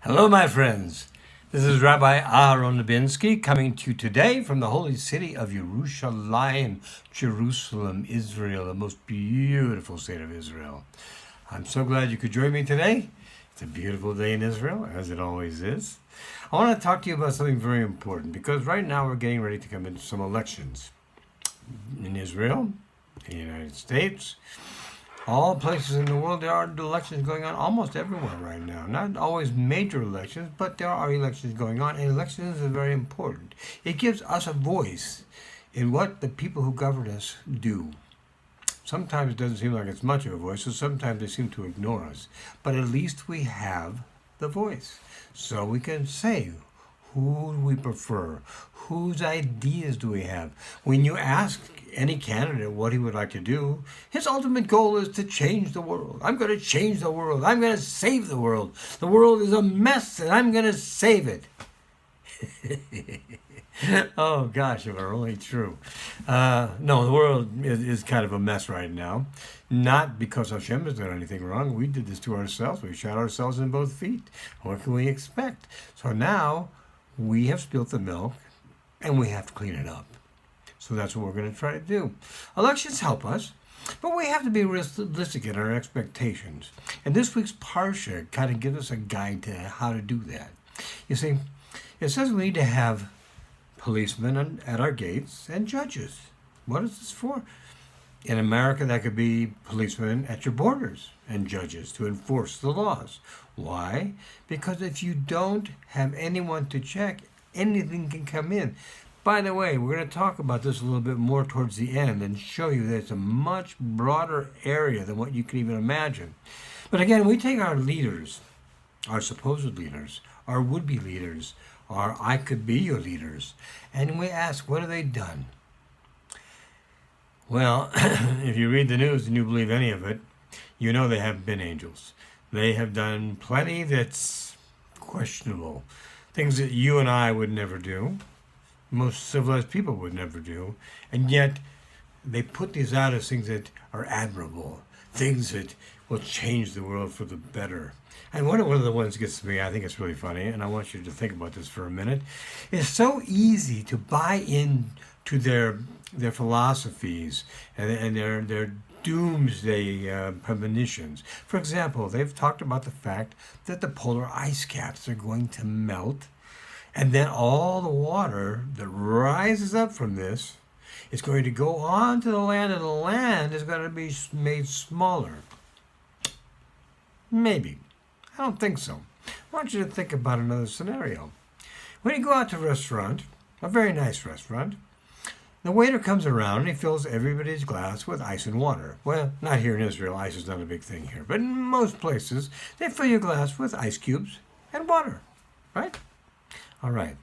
Hello, my friends. This is Rabbi Aharon Dobinsky coming to you today from the holy city of Yerushalayim, Jerusalem, Israel, the most beautiful state of Israel. I'm so glad you could join me today. It's a beautiful day in Israel, as it always is. I want to talk to you about something very important because right now we're getting ready to come into some elections in Israel, in the United States. All places in the world, there are elections going on almost everywhere right now. Not always major elections, but there are elections going on, and elections are very important. It gives us a voice in what the people who govern us do. Sometimes it doesn't seem like it's much of a voice, so sometimes they seem to ignore us. But at least we have the voice. So we can say, who do we prefer? Whose ideas do we have? When you ask any candidate what he would like to do, his ultimate goal is to change the world. I'm going to change the world. I'm going to save the world. The world is a mess and I'm going to save it. Oh gosh, if it were only true. No, the world is kind of a mess right now. Not because Hashem has done anything wrong. We did this to ourselves. We shot ourselves in both feet. What can we expect? So now we have spilt the milk and we have to clean it up. So that's what we're going to try to do. Elections help us, but we have to be realistic in our expectations. And this week's Parsha kind of gives us a guide to how to do that. You see, it says we need to have policemen at our gates and judges. What is this for? In America, that could be policemen at your borders and judges to enforce the laws. Why? Because if you don't have anyone to check, anything can come in. By the way, we're going to talk about this a little bit more towards the end and show you that it's a much broader area than what you can even imagine. But again, we take our leaders, our supposed leaders, our would-be leaders, our I could be your leaders, and we ask, what have they done? Well, if you read the news and you believe any of it, you know they haven't been angels. They have done plenty that's questionable. Things that you and I would never do. Most civilized people would never do. And yet, they put these out as things that are admirable. Things that will change the world for the better. And one of the ones that gets to me, I think it's really funny, and I want you to think about this for a minute. It's so easy to buy into their philosophies and their doomsday premonitions. For example, they've talked about the fact that the polar ice caps are going to melt, and then all the water that rises up from this is going to go on to the land, and the land is going to be made smaller. Maybe. I don't think so. I want you to think about another scenario. When you go out to a restaurant, a very nice restaurant, the waiter comes around and he fills everybody's glass with ice and water. Well, not here in Israel. Ice is not a big thing here. But in most places, they fill your glass with ice cubes and water. Right? All right.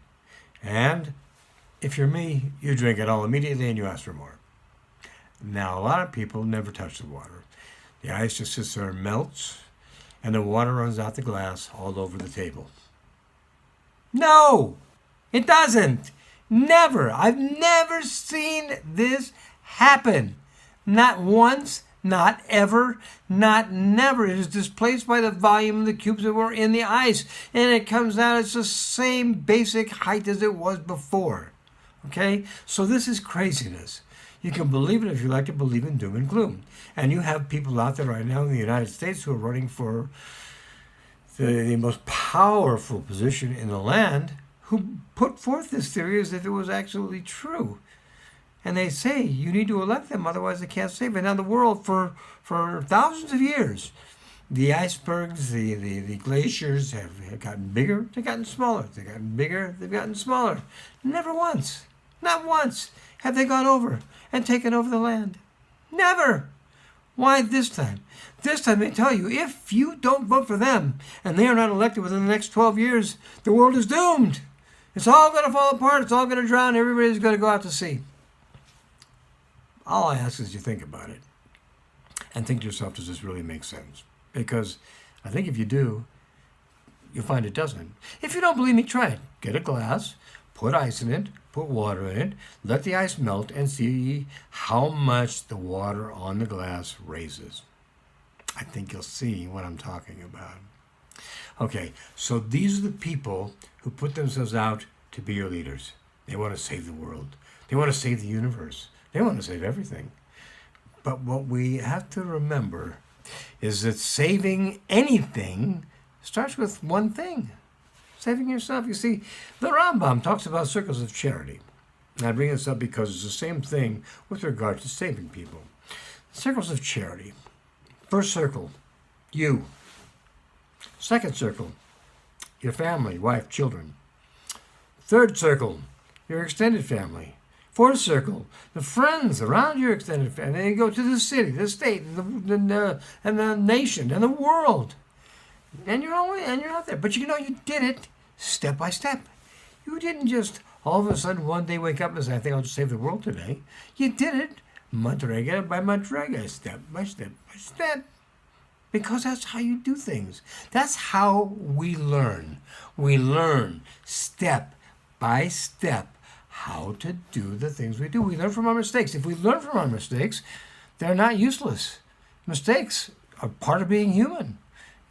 And if you're me, you drink it all immediately and you ask for more. Now, a lot of people never touch the water. The ice just sits there and melts, and the water runs out the glass all over the table. No, it doesn't. Never. I've never seen this happen. Not once, not ever, not never. It is displaced by the volume of the cubes that were in the ice. And it comes out, it's the same basic height as it was before. Okay? So this is craziness. You can believe it if you like to believe in doom and gloom. And you have people out there right now in the United States who are running for the most powerful position in the land, who put forth this theory as if it was actually true. And they say, you need to elect them, otherwise they can't save it. Now the world, for thousands of years, the icebergs, the glaciers have gotten bigger, they've gotten smaller. They've gotten bigger, they've gotten smaller. Never once, not once, have they gone over and taken over the land. Never. Why this time? This time they tell you, if you don't vote for them and they are not elected within the next 12 years, the world is doomed. It's all going to fall apart. It's all going to drown. Everybody's going to go out to sea. All I ask is you think about it and think to yourself, does this really make sense? Because I think if you do, you'll find it doesn't. If you don't believe me, try it. Get a glass, put ice in it, put water in it, let the ice melt, and see how much the water on the glass raises. I think you'll see what I'm talking about. Okay, so these are the people who put themselves out to be your leaders. They want to save the world. They want to save the universe. They want to save everything. But what we have to remember is that saving anything starts with one thing. Saving yourself. You see, the Rambam talks about circles of charity. And I bring this up because it's the same thing with regard to saving people. Circles of charity. First circle, you. Second circle, your family, wife, children. Third circle, your extended family. Fourth circle, the friends around your extended family. And then you go to the city, the state, and the nation, and the world. And you're out there. But you did it step by step. You didn't just all of a sudden one day wake up and say, I think I'll just save the world today. You did it madrega by madrega, step by step by step. Because that's how you do things. That's how we learn. We learn step by step how to do the things we do. We learn from our mistakes. If we learn from our mistakes, they're not useless. Mistakes are part of being human.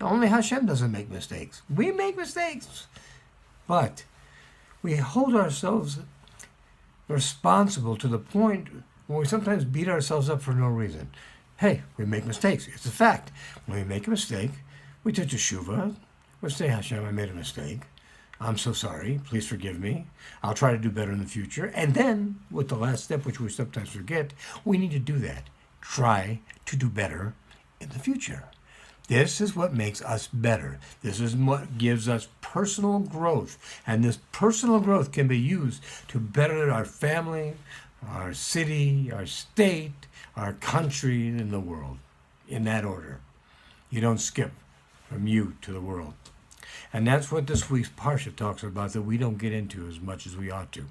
Only Hashem doesn't make mistakes. We make mistakes. But we hold ourselves responsible to the point where we sometimes beat ourselves up for no reason. Hey, we make mistakes. It's a fact. When we make a mistake, we do teshuvah. We say, Hashem, I made a mistake. I'm so sorry. Please forgive me. I'll try to do better in the future. And then, with the last step, which we sometimes forget, we need to do that. Try to do better in the future. This is what makes us better. This is what gives us personal growth. And this personal growth can be used to better our family, our city, our state, our country, and the world. In that order. You don't skip from you to the world. And that's what this week's Parsha talks about, that we don't get into as much as we ought to.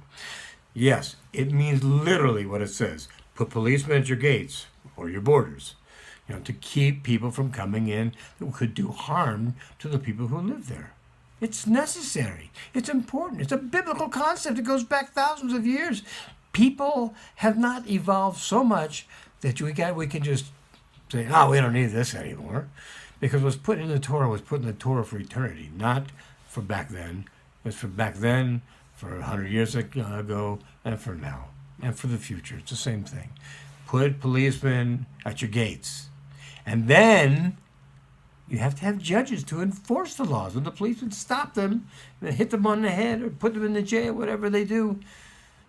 Yes, it means literally what it says. Put policemen at your gates or your borders, to keep people from coming in who could do harm to the people who live there. It's necessary. It's important. It's a biblical concept. It goes back thousands of years. People have not evolved so much that we can just say, we don't need this anymore. Because what's put in the Torah was put in the Torah for eternity, not for back then. It was for back then, for 100 years ago, and for now, and for the future. It's the same thing. Put policemen at your gates. And then you have to have judges to enforce the laws. When the policemen stop them, and hit them on the head, or put them in the jail, whatever they do,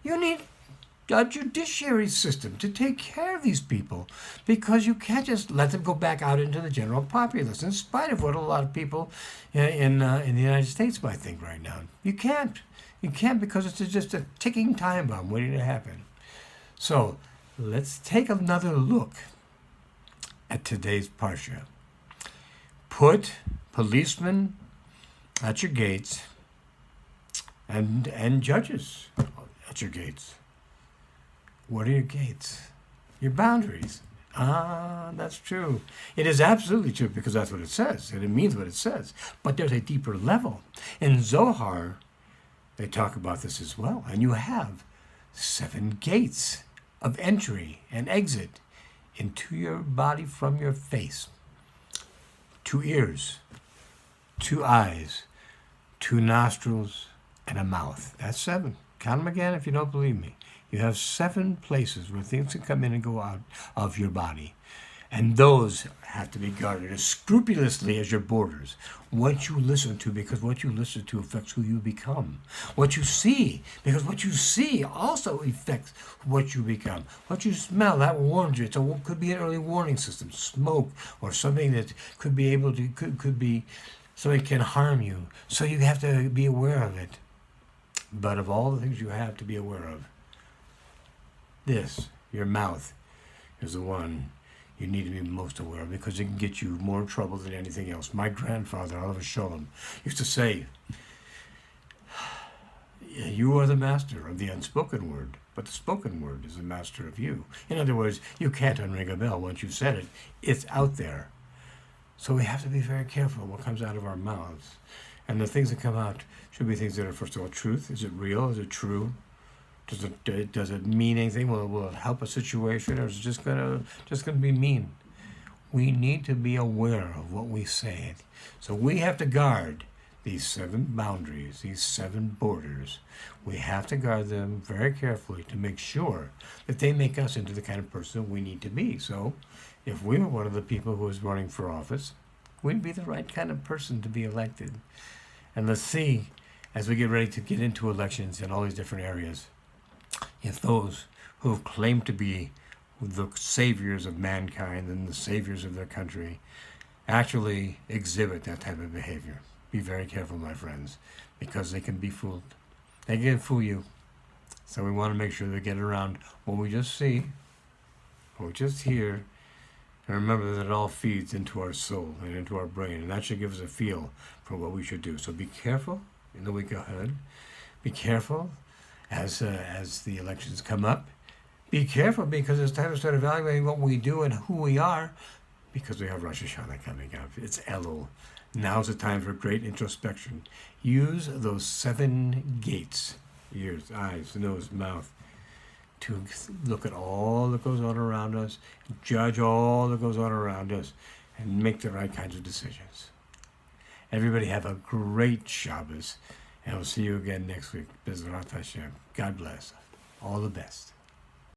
you need a judiciary system to take care of these people, because you can't just let them go back out into the general populace, in spite of what a lot of people in the United States might think right now. You can't. You can't, because it's just a ticking time bomb waiting to happen. So let's take another look at today's Parsha. Put policemen at your gates and judges at your gates. What are your gates? Your boundaries. That's true. It is absolutely true, because that's what it says, and it means what it says. But there's a deeper level. In Zohar, they talk about this as well. And you have 7 gates of entry and exit into your body from your face. 2 ears, 2 eyes, 2 nostrils, and a mouth. That's 7. Count them again if you don't believe me. You have 7 places where things can come in and go out of your body. And those have to be guarded as scrupulously as your borders. What you listen to, because what you listen to affects who you become. What you see, because what you see also affects what you become. What you smell, that warns you. It could be an early warning system. Smoke, or something that could be something can harm you. So you have to be aware of it. But of all the things you have to be aware of, this, your mouth, is the one you need to be most aware of, because it can get you more trouble than anything else. My grandfather, Oliver Sholem, used to say, you are the master of the unspoken word, but the spoken word is the master of you. In other words, you can't unring a bell. Once you've said it, it's out there. So we have to be very careful what comes out of our mouths. And the things that come out should be things that are, first of all, truth. Is it real? Is it true? Does it mean anything? Will it help a situation, or is it just gonna be mean? We need to be aware of what we say. So we have to guard these 7 boundaries, these 7 borders. We have to guard them very carefully to make sure that they make us into the kind of person we need to be. So if we were one of the people who was running for office, we'd be the right kind of person to be elected. And let's see, as we get ready to get into elections in all these different areas, if those who have claimed to be the saviors of mankind and the saviors of their country actually exhibit that type of behavior. Be very careful, my friends, because they can be fooled. They can fool you. So we want to make sure they get around what we just see, what we just hear, and remember that it all feeds into our soul and into our brain, and that should give us a feel for what we should do. So be careful in the week ahead. Be careful as the elections come up. Be careful because it's time to start evaluating what we do and who we are, because we have Rosh Hashanah coming up. It's Elul. Now's the time for great introspection. Use those 7 gates, ears, eyes, nose, mouth, to look at all that goes on around us, judge all that goes on around us, and make the right kinds of decisions. Everybody have a great Shabbos, and we'll see you again next week. B'ezrat Hashem. God bless. All the best.